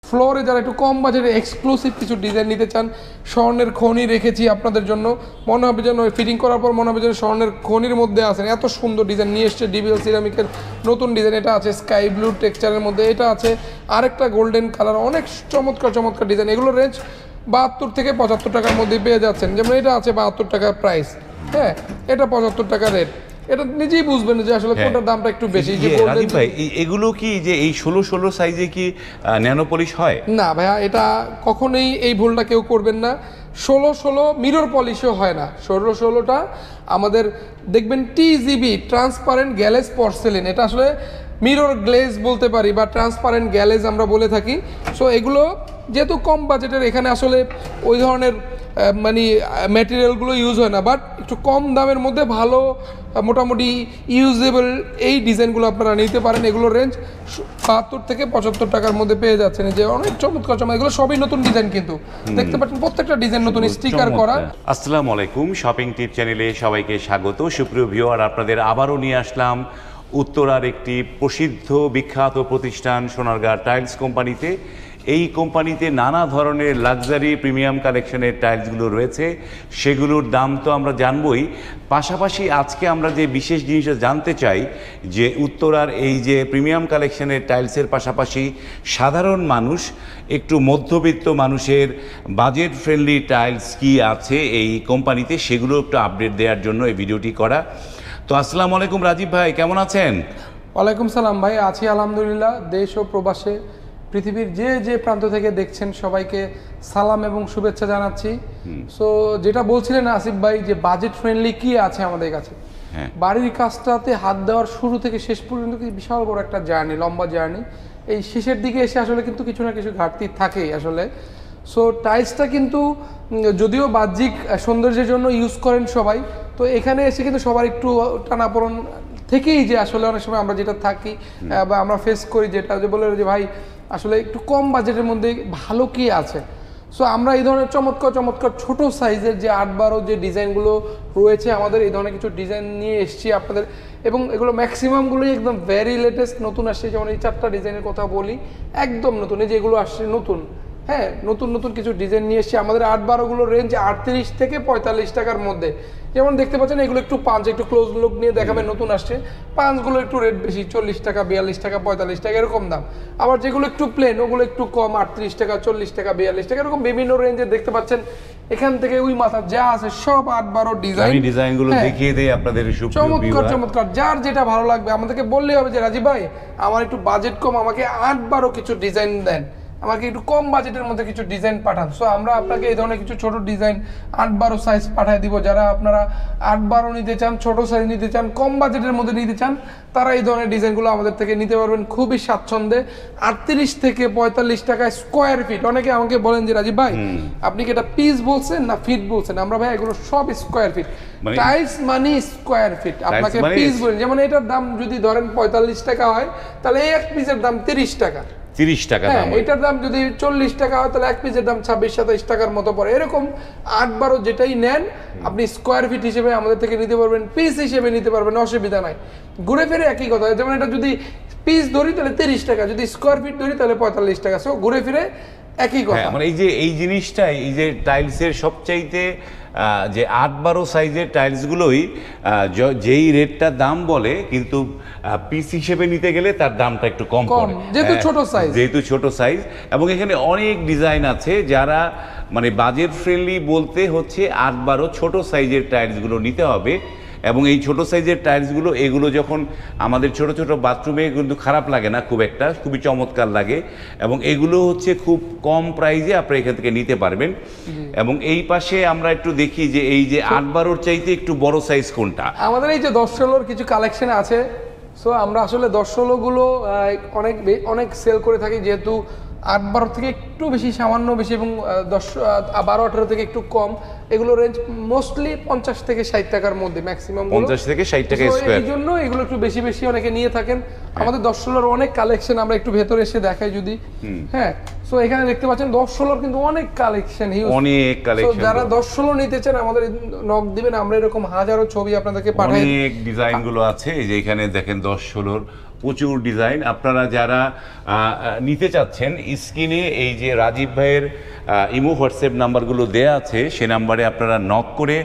ফ্লোরে যারা একটু কম বাজেটে এক্সক্লুসিভ কিছু ডিজাইন নিতে চান, স্বর্ণের খনি রেখেছি আপনাদের জন্য। মনে হবে যেন ফিটিং করার পর মনে হবে যেন স্বর্ণের খনির মধ্যে আছেন, এত সুন্দর ডিজাইন নিয়ে এসছে ডিবিএল সিরামিকের নতুন ডিজাইন। এটা আছে স্কাই ব্লু টেক্সচারের মধ্যে, এটা আছে আরেকটা গোল্ডেন কালার, অনেক চমৎকার চমৎকার ডিজাইন। এগুলো রেঞ্জ 72 থেকে 75 টাকার মধ্যে পেয়ে যাচ্ছেন। যেমন এটা আছে 72 টাকার প্রাইস, হ্যাঁ, এটা 75 টাকা রেট। এটা নিজেই বুঝবেন যে আসলে কোনটার দামটা একটু বেশি। যে রাজীব ভাই, এগুলো কি যে এই 16 সাইজে কি ন্যানো পলিশ হয়? না ভাইয়া, এটা কখনোই এই ভুলটা কেউ করবেন না। 16 মিরর পলিশও হয় না। 16টা আমাদের দেখবেন টিজিবি ট্রান্সপারেন্ট গ্যালেজ পর্সেলিন, এটা আসলে মিরর গ্লেজ বলতে পারি বা ট্রান্সপারেন্ট গ্যালেজ আমরা বলে থাকি। সো এগুলো যেহেতু কম বাজেটের, এখানে আসলে ওই ধরনের মানে ম্যাটেরিয়ালগুলো ইউজ হয় না, বাট একটু কম দামের মধ্যে ভালো মোটামুটি ইউজেবল এই ডিজাইনগুলো আপনারা নিতে পারেন। এগুলো রেঞ্জ 72 থেকে 75 টাকার মধ্যে পেয়ে যাচ্ছেন। যে অনেক চমৎকার চমৎকার, এগুলো সবই নতুন ডিজাইন, কিন্তু দেখতে পাচ্ছেন প্রত্যেকটা ডিজাইন নতুন, স্টিকার করা। আসসালামু আলাইকুম, শপিং টিপ চ্যানেলে সবাইকে স্বাগত। সুপ্রিয় ভিউয়ার, আপনাদের আবারও নিয়ে আসলাম উত্তরার একটি প্রসিদ্ধ বিখ্যাত প্রতিষ্ঠান সোনারগাঁ টাইলস কোম্পানিতে। এই কোম্পানিতে নানা ধরনের লাক্সারি প্রিমিয়াম কালেকশনের টাইলসগুলো রয়েছে, সেগুলোর দাম তো আমরা জানবই। পাশাপাশি আজকে আমরা যে বিশেষ জিনিসটা জানতে চাই যে উত্তরার এই যে প্রিমিয়াম কালেকশনের টাইলসের পাশাপাশি সাধারণ মানুষ, একটু মধ্যবিত্ত মানুষের বাজেট ফ্রেন্ডলি টাইলস কি আছে এই কোম্পানিতে, সেগুলো একটু আপডেট দেওয়ার জন্য এই ভিডিওটি করা। তো আসসালামু আলাইকুম রাজীব ভাই, কেমন আছেন? ওয়ালাইকুম সালাম ভাই, আছি আলহামদুলিল্লাহ। দেশ ও প্রবাসে পৃথিবীর যে যে প্রান্ত থেকে দেখছেন সবাইকে সালাম এবং শুভেচ্ছা জানাচ্ছি। সো যেটা বলছিলেন আসিফ ভাই, যে বাজেট ফ্রেন্ডলি কি আছে আমাদের কাছে, বাড়ির কাজটাতে হাত দেওয়ার শুরু থেকে শেষ পর্যন্ত বিশাল বড় একটা জার্নি, লম্বা জার্নি। এই শেষের দিকে এসে আসলে কিন্তু কিছু না কিছু ঘাটতি থাকেই আসলে। সো টাইলসটা কিন্তু যদিও বাহ্যিক সৌন্দর্যের জন্য ইউজ করেন সবাই, তো এখানে এসে কিন্তু সবার একটু টানাপোড়েন থেকেই যে আসলে অনেক সময় আমরা যেটা থাকি বা আমরা ফেস করি, যেটা যে বলে যে ভাই আসলে একটু কম বাজেটের মধ্যে ভালো কি আছে। সো আমরা এই ধরনের চমৎকার চমৎকার ছোট সাইজের যে 8-12 যে ডিজাইনগুলো রয়েছে আমাদের, এই ধরনের কিছু ডিজাইন নিয়ে এসেছি আপনাদের। এবং এগুলো ম্যাক্সিমামগুলোই একদম ভেরি লেটেস্ট নতুন আসছে। যেমন এই 4টা ডিজাইনের কথা বলি, একদম নতুন, এই যেগুলো আসছে নতুন, হ্যাঁ, নতুন নতুন কিছু ডিজাইন নিয়ে এসেছি আমাদের। 8-12গুলো রেঞ্জ 38 থেকে 45 টাকার মধ্যে। যেমন দেখতে পাচ্ছেন এগুলো একটু পাঁচ, একটু ক্লোজ লুক নিয়ে দেখাবেন, নতুন আসছে। পাঁচগুলো একটু রেট বেশি, 40 টাকা, 42 টাকা, 45 টাকা এরকম দাম। আবার যেগুলো একটু প্লেন ওগুলো একটু কম, 38 টাকা, 40 টাকা, 42 টাকা, এরকম বিভিন্ন রেঞ্জে দেখতে পাচ্ছেন। এখান থেকে ওই মাথা যা আছে সব 8-12 ডিজাইনগুলো দেখিয়ে দেই আপনাদের। চমৎকার চমৎকার, যার যেটা ভালো লাগবে আমাদেরকে বললেই হবে যে রাজীব ভাই আমার একটু বাজেট কম, আমাকে 8-12 কিছু ডিজাইন দেন, আমাকে একটু কম বাজেটের মধ্যে কিছু ডিজাইন পাঠান। সো আমরা আপনাকে এই ধরনের কিছু ছোট ডিজাইন 8-12 সাইজ পাঠিয়ে দিব। যারা আপনারা 8-12 নিতে চান, ছোট সাইজ নিতে চান, কম বাজেটের মধ্যে নিতে চান, তারা এই ধরনের ডিজাইনগুলো আমাদের থেকে নিতে পারবেন খুবই স্বাচ্ছন্দ্যে। 38 থেকে 45 টাকা স্কোয়ার ফিট। অনেকে আমাকে বলেন যে রাজীব ভাই আপনি কি এটা পিস বলছেন না ফিট বলছেন? আমরা ভাই এগুলো সব স্কোয়ার ফিট, টাইলস মানে স্কোয়ার ফিট, আপনাকে পিস বলেন। যেমন এটার দাম যদি ধরেন 45 টাকা হয়, তাহলে এক পিসের দাম 30 টাকা। 30 টাকা দাম। এটার দাম যদি 40 টাকা হয়, তাহলে এক পিসের দাম 26-27 টাকার মতো পড়ে। এরকম 8-12 যেটাই নেন আপনি স্কোয়ার ফিট হিসেবে আমাদের থেকে নিতে পারবেন, পিস হিসেবে নিতে পারবেন, অসুবিধা নাই। ঘুরে ফিরে একই কথা। যেমন এটা যদি পিস ধরি তাহলে 30 টাকা, যদি স্কোয়ার ফিট ধরি তাহলে 45 টাকা। সো ঘুরে ফিরে একই কথা। মানে এই যে এই জিনিসটাই, এই যে টাইলসের সবচাইতে যে 8-12 সাইজের টাইলসগুলোই যেই রেটটা দাম বলে, কিন্তু পিস হিসেবে নিতে গেলে তার দামটা একটু কম পড়ে, যেহেতু ছোট সাইজ। এবং এখানে অনেক ডিজাইন আছে। যারা মানে বাজেট ফ্রেন্ডলি বলতে হচ্ছে 8-12 ছোট সাইজের টাইলসগুলো নিতে হবে। এবং এই ছোট সাইজের টাইলসগুলো, এগুলো যখন আমাদের ছোট ছোট বাথরুমে কিন্তু খারাপ লাগে না খুব একটা, খুবই চমৎকার লাগে। এবং এগুলো হচ্ছে খুব কম প্রাইসে আপনারা এখান থেকে নিতে পারবেন। এবং এই পাশে আমরা একটু দেখি যে এই যে 8-12 চাইতে একটু বড় সাইজ কোনটা আমাদের। এই যে 10-16 কিছু কালেকশন আছে। সো আমরা আসলে 10-16 গুলো অনেক সেল করে থাকি, যেহেতু 8-12 থেকে একটু বেশি, সামান্য বেশি, এবং 12-18 থেকে একটু কম। এগুলো রেঞ্জ মোস্টলি 50 থেকে 60 টাকার মধ্যে ম্যাক্সিমাম, 50 থেকে 60 টাকা স্কয়ার। এই জন্য এগুলো একটু বেশি বেশি অনেকে নিয়ে থাকেন। আমাদের 10-16 অনেক কালেকশন, আমরা একটু ভেতরে এসে দেখাই যদি। হ্যাঁ, সো এখানে দেখতে পাচ্ছেন 10-16 কিন্তু অনেক কালেকশন, অনেক কালেকশন। যারা 10-16 নিতে চান আমাদের নক দিবেন, আমরা এরকম হাজারো ছবি আপনাদেরকে পাঠাই। অনেক ডিজাইন গুলো আছে। এই যে এখানে দেখেন 10-16 প্রচুর ডিজাইন। আপনারা যারা নিতে চাচ্ছেন, স্ক্রিনে এই যে রাজীব ভাইয়ের ইমো হোয়াটসঅ্যাপ নাম্বারগুলো দেয়া আছে, সে নাম্বারে আপনারা নক করে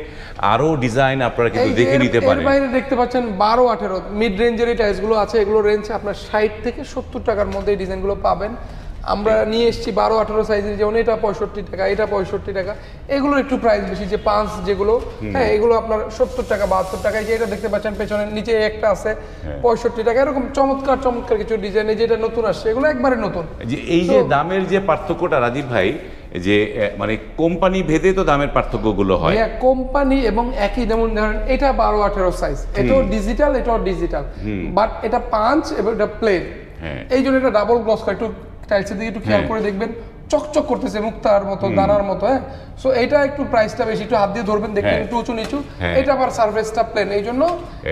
আরও ডিজাইন আপনারা কিন্তু দেখে নিতে পারেন। এর বাইরে দেখতে পাচ্ছেন 12-18 মিড রেঞ্জের এই টাইলসগুলো আছে, এগুলো রেঞ্জ আপনার 60 থেকে 70 টাকার মধ্যে এই ডিজাইনগুলো পাবেন। আমরা নিয়ে এসেছি 12-18 সাইজের, যেমন এটা 65 টাকা, এটা 65 টাকা, এগুলোর একটু প্রাইস বেশি। যে 5 যেগুলো, হ্যাঁ, এগুলো আপনার 70 টাকা 72 টাকায়। যে এটা দেখতে পাচ্ছেন পেছনের নিচে একটা আছে 65 টাকা। এরকম চমৎকার চমৎকার কিছু ডিজাইন, যেটা নতুন আসছে, এগুলো একবারে নতুন। যে এই যে দামের যে পার্থক্যটা রাজীব ভাই, যে মানে কোম্পানি ভেদে তো দামের পার্থক্যগুলো হয়। হ্যাঁ, কোম্পানি এবং একই, যেমন ধরেন এটা 12-18 সাইজ, এটাও ডিজিটাল, এটাও ডিজিটাল, বাট এটা পাঞ্চ এবং এটা প্লেন। এই জন্য এটা ডাবল গ্লস করা। একটু টাইলসের দিকে একটু খেয়াল করে দেখবেন, চকচক করতেছে মুক্তার মতো, দানার মতো। হ্যাঁ, সো এটা একটু প্রাইসটা বেশি, একটু হাত দিয়ে ধরবেন দেখবেন একটু উঁচু নিচু। এটা আবার সারফেসটা প্লেন, এই জন্য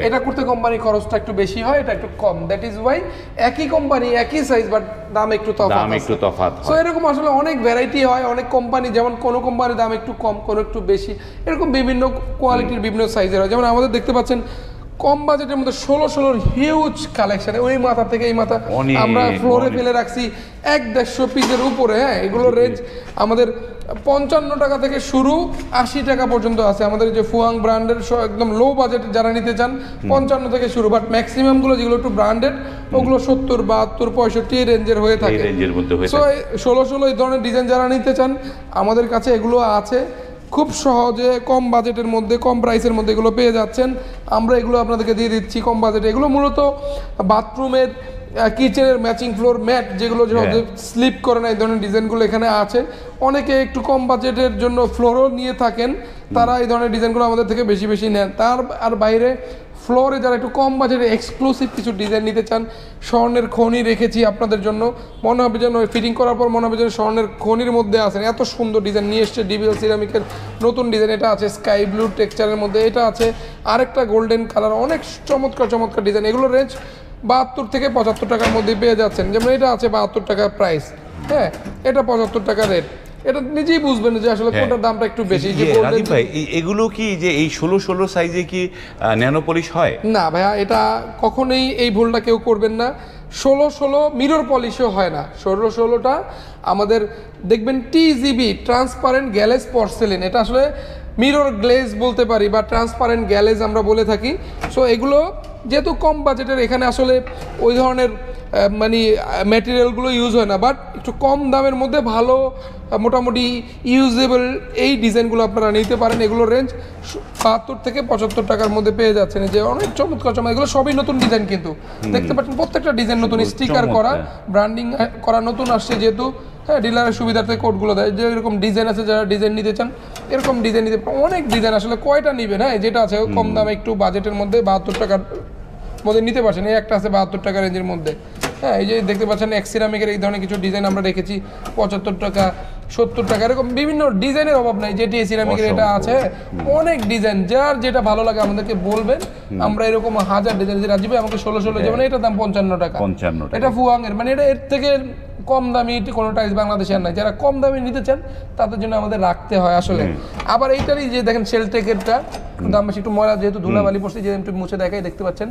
এটা করতে কোম্পানি খরচটা একটু বেশি হয়, এটা একটু কম। দ্যাট ইজ ওয়াই একই কোম্পানি একই সাইজ, বাট দাম একটু তফাৎ। সো এরকম আসলে অনেক ভ্যারাইটি হয়, অনেক কোম্পানি, যেমন কোনো কোম্পানির দাম একটু কম, কোনো একটু বেশি, এরকম বিভিন্ন কোয়ালিটির বিভিন্ন সাইজের হয়। যেমন আমাদের দেখতে পাচ্ছেন কম বাজেটের মধ্যে 16 হিউজ কালেকশন, ওই মাথা থেকে এই মাথা আমরা ফ্লোরে ফেলে রাখছি 150 পিসের উপরে। হ্যাঁ, এগুলোর রেঞ্জ আমাদের 55 টাকা থেকে শুরু, 80 টাকা পর্যন্ত আছে। আমাদের যে ফুয়াং ব্র্যান্ডের একদম লো বাজেট যারা নিতে চান 55 থেকে শুরু, বাট ম্যাক্সিমাম গুলো যেগুলো একটু ব্র্যান্ডেড ওগুলো 70, 72, 65 এই রেঞ্জের হয়ে থাকে। সো 16 এই ধরনের ডিজাইন যারা নিতে চান আমাদের কাছে এগুলো আছে। খুব সহজে কম বাজেটের মধ্যে, কম প্রাইসের মধ্যে এগুলো পেয়ে যাচ্ছেন। আমরা এগুলো আপনাদেরকে দিয়ে দিচ্ছি কম বাজেটে। এগুলো মূলত বাথরুমের, কিচেনের ম্যাচিং ফ্লোর ম্যাট, যেগুলো স্লিপ করে না, এই ধরনের ডিজাইনগুলো এখানে আছে। অনেকে একটু কম বাজেটের জন্য ফ্লোরও নিয়ে থাকেন, তারা এই ধরনের ডিজাইনগুলো আমাদের থেকে বেশি বেশি নেন। তার আর বাইরে ফ্লোরে যারা একটু কম বাজেটে এক্সক্লুসিভ কিছু ডিজাইন নিতে চান, স্বর্ণের খনি রেখেছি আপনাদের জন্য। মনে হবে যেন ফিটিং করার পর মনে হবে যেন স্বর্ণের খনির মধ্যে আছেন, এত সুন্দর ডিজাইন নিয়ে এসছে। ডিবিএল সিরামিকের নতুন ডিজাইন এটা আছে, স্কাই ব্লু টেক্সচারের মধ্যে এটা আছে, আরেকটা গোল্ডেন কালার, অনেক চমৎকার চমৎকার ডিজাইন। এগুলো রেঞ্জ 72 থেকে 75 টাকার মধ্যে পেয়ে যাচ্ছেন। যেমন এটা আছে 72 টাকা প্রাইস, হ্যাঁ, এটা 75 টাকা রেট। এটা নিজেই বুঝবেন যে আসলে কোনটার দামটা একটু বেশি। যে রাজীব ভাই, এগুলো কি যে এই 16 সাইজে কি ন্যানো পলিশ হয়? না ভাইয়া, এটা কখনোই এই ভুলটা কেউ করবেন না। 16 মিরর পলিশও হয় না। 16টা আমাদের দেখবেন TGB, ট্রান্সপারেন্ট গ্যালেজ পর্সেলিন। এটা আসলে মিরর গ্লেজ বলতে পারি, বা ট্রান্সপারেন্ট গ্যালেজ আমরা বলে থাকি। সো এগুলো যেহেতু কম বাজেটের, এখানে আসলে ওই ধরনের মানে ম্যাটেরিয়ালগুলো ইউজ হয় না, বাট একটু কম দামের মধ্যে ভালো মোটামুটি ইউজেবল এই ডিজাইনগুলো আপনারা নিতে পারেন। এগুলোর রেঞ্জ 72 থেকে 75 টাকার মধ্যে পেয়ে যাচ্ছেন। যে অনেক চমৎকার চমৎকার, এগুলো সবই নতুন ডিজাইন, কিন্তু দেখতে পাচ্ছেন প্রত্যেকটা ডিজাইন নতুন, স্টিকার করা, ব্র্যান্ডিং করা, নতুন আসছে যেহেতু। হ্যাঁ, ডিলারের সুবিধার্থে কোডগুলো দেয় যে এরকম ডিজাইন আছে, যারা ডিজাইন নিতে চান এরকম ডিজাইন নিতে, অনেক ডিজাইন আসলে কয়টা নিবেন। হ্যাঁ, যেটা আছে কম দামে একটু বাজেটের মধ্যে 72 টাকার মধ্যে নিতে পারছেন। এই একটা আছে 72 টাকা রেঞ্জের মধ্যে। হ্যাঁ, এই যে দেখতে পাচ্ছেন এক্স সিরামিকের এই ধরনের কিছু ডিজাইন আমরা রেখেছি 75 টাকা, 70 টাকা, এরকম বিভিন্ন ডিজাইনের অভাব নাই। যেটি সিরামিকের এটা আছে, অনেক ডিজাইন, যার যেটা ভালো লাগে আমাদেরকে বলবেন, আমরা এরকম হাজার ডিজাইন। রাজীব আমাকে 16 যেমন এটার দাম 55 টাকা, এটা ফুয়াংয়ের, মানে এটা এর থেকে কম দামি কোনো টাইলস বাংলাদেশে আর নাই। যারা কম দামি নিতে চান তাদের জন্য আমাদের রাখতে হয় আসলে। আবার এইটারই যে দেখেন শেলটেকেরটা দাম বেশি, একটু ময়লা যেহেতু ধুলাবালি পড়ছে, যে একটু মুছে দেখাই, দেখতে পাচ্ছেন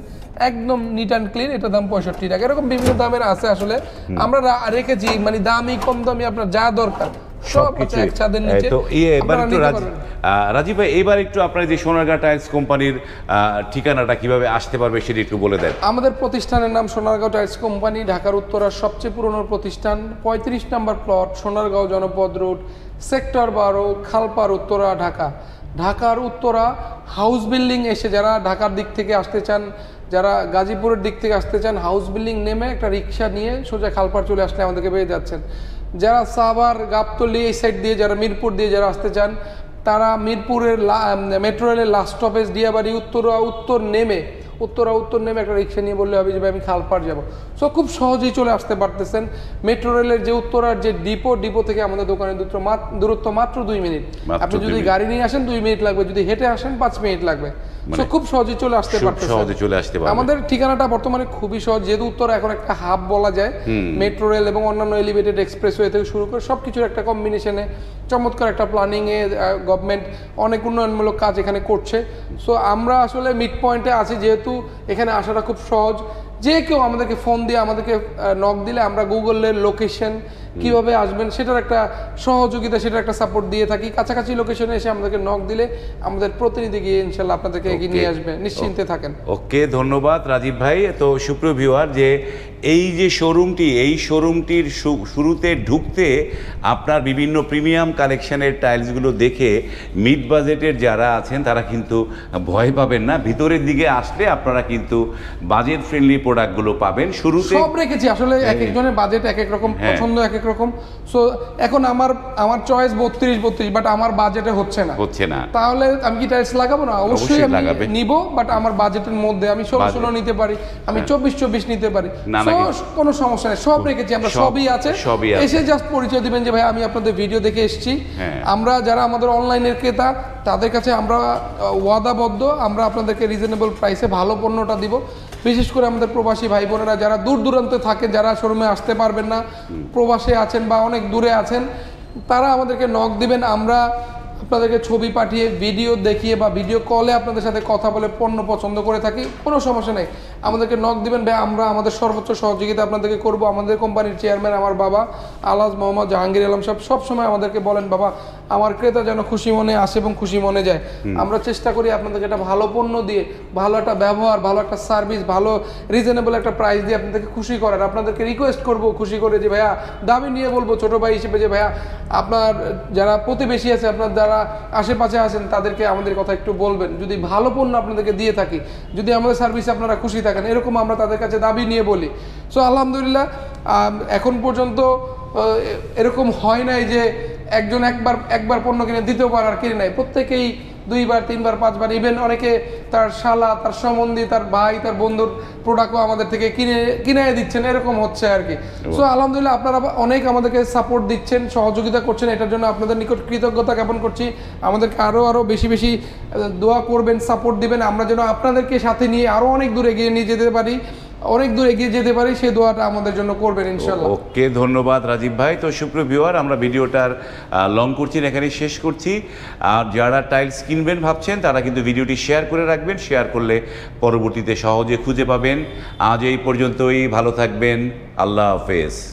একদম নিট অ্যান্ড ক্লিন, এটা দাম 65 টাকা। এরকম বিভিন্ন দামের আছে আসলে, আমরা রেখেছি মানে দামি কম দামি আপনার যা দরকার সব এক ছাদের নিচে। তো এবার একটু রাজীব ভাই, এবার একটু আপনার যে সোনারগাঁ টাইলস কোম্পানির ঠিকানাটা কিভাবে আসতে পারবে সেটা একটু বলে দেন। আমাদের প্রতিষ্ঠানের নাম সোনারগাঁও টাইলস কোম্পানি, ঢাকার উত্তরার সবচেয়ে পুরনো প্রতিষ্ঠান, 35 নম্বর প্লট, সোনারগাঁও জনপদ রোড, সেক্টর 12, খালপাড়, উত্তরা, ঢাকা। ঢাকার উত্তরা হাউস বিল্ডিং এসে যারা ঢাকার দিক থেকে আসতে চান, যারা গাজীপুরের দিক থেকে আসতে চান, হাউস বিল্ডিং নেমে একটা রিক্সা নিয়ে সোজা খালপাড় চলে আসলে আমাদেরকে পেয়ে যাচ্ছেন। যারা সাভার, গাবতলী এই সাইড দিয়ে, যারা মিরপুর দিয়ে যারা আসতে চান, তারা মিরপুরের মেট্রো রেলের লাস্ট স্টপেজ দিয়াবাড়ি উত্তর নেমে একটা রিক্সা নিয়ে বললে হবে যে ভাই আমি খালপাড় যাবো। সো খুব সহজেই চলে আসতে পারতেছেন। মেট্রো রেলের যে উত্তরার যে ডিপো থেকে আমাদের দোকানের দূরত্ব মাত্র 2 মিনিট। আপনি যদি গাড়ি নিয়ে আসেন 2 মিনিট লাগবে, যদি হেঁটে আসেন 5 মিনিট লাগবে। সো খুব সহজেই চলে আসতে পারতেছেন। আমাদের ঠিকানাটা বর্তমানে খুবই সহজ, যেহেতু উত্তরা এখন একটা হাব বলা যায়। মেট্রো রেল এবং অন্যান্য এলিভেটেড এক্সপ্রেসওয়ে থেকে শুরু করে সবকিছুর একটা কম্বিনেশনে চমৎকার একটা প্ল্যানিংয়ে গভর্নমেন্ট অনেক উন্নয়নমূলক কাজ এখানে করছে। সো আমরা আসলে মিড পয়েন্টে আছি, যেহেতু এখানে আসাটা খুব সহজ। যে কেউ আমাদেরকে ফোন দিয়ে আমাদেরকে নক দিলে আমরা গুগলের লোকেশন কিভাবে আসবেন সেটার একটা সহযোগিতা, সেটার একটা সাপোর্ট দিয়ে থাকি। কাছাকাছি লোকেশনে এসে আমাদেরকে নক দিলে আমাদের প্রতিনিধি গিয়ে ইনশাল্লাহ আপনাদেরকে এগিয়ে নিয়ে আসবে, নিশ্চিন্তে থাকেন। ওকে, ধন্যবাদ রাজীব ভাই। তো সুপ্রিয় ভিউয়ার, যে এই যে শোরুমটি, এই শোরুমটির শুরুতে ঢুকতে আপনার বিভিন্ন প্রিমিয়াম কালেকশনের টাইলসগুলো দেখে মিড বাজেটের যারা আছেন তারা কিন্তু ভয় পাবেন না। ভিতরের দিকে আসলে আপনারা কিন্তু বাজেট ফ্রেন্ডলি প্রোডাক্টগুলো পাবেন। শুরুতে সব রেখেছি, আসলে এক একজনের বাজেট এক এক রকম, পছন্দ এক এক রকম। সো এখন আমার চয়েস 32, বাট আমার বাজেটে হচ্ছে না, তাহলে আমি কি টাইলস লাগাবো না? অবশ্যই আমি নিব, বাট আমার বাজেটের মধ্যে আমি 16 নিতে পারি, আমি 24 নিতে পারি, কোনো সমস্যা নেই। সব রেখেছি আমরা, সবই আছে। এসে জাস্ট পরিচয় দিবেন যে ভাই আমি আপনাদের ভিডিও দেখে এসেছি। আমরা যারা আমাদের অনলাইনের ক্রেতা তাদের কাছে আমরা ওয়াদাবদ্ধ, আমরা আপনাদেরকে রিজনেবল প্রাইসে ভালো পণ্যটা দিব। বিশেষ করে আমাদের প্রবাসী ভাই বোনেরা যারা দূর দূরান্তে থাকে, যারা শোরুমে আসতে পারবেন না, প্রবাসে আছেন বা অনেক দূরে আছেন, তারা আমাদেরকে নক দিবেন। আমরা আপনাদেরকে ছবি পাঠিয়ে, ভিডিও দেখিয়ে বা ভিডিও কলে আপনাদের সাথে কথা বলে পণ্য পছন্দ করে থাকি, কোনো সমস্যা নেই। আমাদেরকে নক দিবেন ভাই, আমরা আমাদের সর্বোচ্চ সহযোগিতা আপনাদেরকে করব। আমাদের কোম্পানির চেয়ারম্যান আমার বাবা আলহাজ মোহাম্মদ জাহাঙ্গীর আলম সাহেব সবসময় আমাদেরকে বলেন, বাবা আমার ক্রেতা যেন খুশি মনে আসে এবং খুশি মনে যায়। আমরা চেষ্টা করি আপনাদেরকে একটা ভালো পণ্য দিয়ে, ভালো একটা ব্যবহার, ভালো একটা সার্ভিস, ভালো রিজনেবল একটা প্রাইস দিয়ে আপনাদেরকে খুশি করার। আপনাদেরকে রিকোয়েস্ট করব খুশি করে যে ভাইয়া, দামি নিয়ে বলবো ছোট ভাই হিসেবে যে ভাইয়া আপনার যারা প্রতিবেশী আছে, আপনার যারা আশেপাশে আছেন তাদেরকে আমাদের কথা একটু বলবেন, যদি ভালো পণ্য আপনাদেরকে দিয়ে থাকি, যদি আমাদের সার্ভিসে আপনারা খুশি থাকেন, এরকম আমরা তাদের কাছে দাবি নিয়ে বলি। সো আলহামদুলিল্লাহ এখন পর্যন্ত এরকম হয় নাই যে একজন একবার পণ্য কিনে দ্বিতীয়বার আর কিনে নাই। প্রত্যেকেই 2বার 3বার 5বার, ইভেন অনেকে তার শালা, তার সম্বন্ধী, তার ভাই, তার বন্ধুর প্রোডাক্টও আমাদের থেকে কিনে দিচ্ছেন, এরকম হচ্ছে আর কি। সো আলহামদুলিল্লাহ আপনারা অনেক আমাদেরকে সাপোর্ট দিচ্ছেন, সহযোগিতা করছেন, এটার জন্য আপনাদের নিকট কৃতজ্ঞতা জ্ঞাপন করছি। আমাদেরকে আরও বেশি দোয়া করবেন, সাপোর্ট দিবেন, আমরা যেন আপনাদেরকে সাথে নিয়ে আরও অনেক দূর এগিয়ে নিয়ে যেতে পারি, সেই দোয়াটা আমাদের জন্য করবেন ইনশাআল্লাহ। ওকে, ধন্যবাদ রাজীব ভাই। তো সুপ্রিয় ভিউয়ার, আমরা ভিডিওটার লং করছি না, এখানে শেষ করছি। আর যারা টাইলস কিনবেন ভাবছেন তারা কিন্তু ভিডিওটি শেয়ার করে রাখবেন, শেয়ার করলে পরবর্তীতে সহজে খুঁজে পাবেন। আজ এই পর্যন্তই, ভালো থাকবেন, আল্লাহ হাফেজ।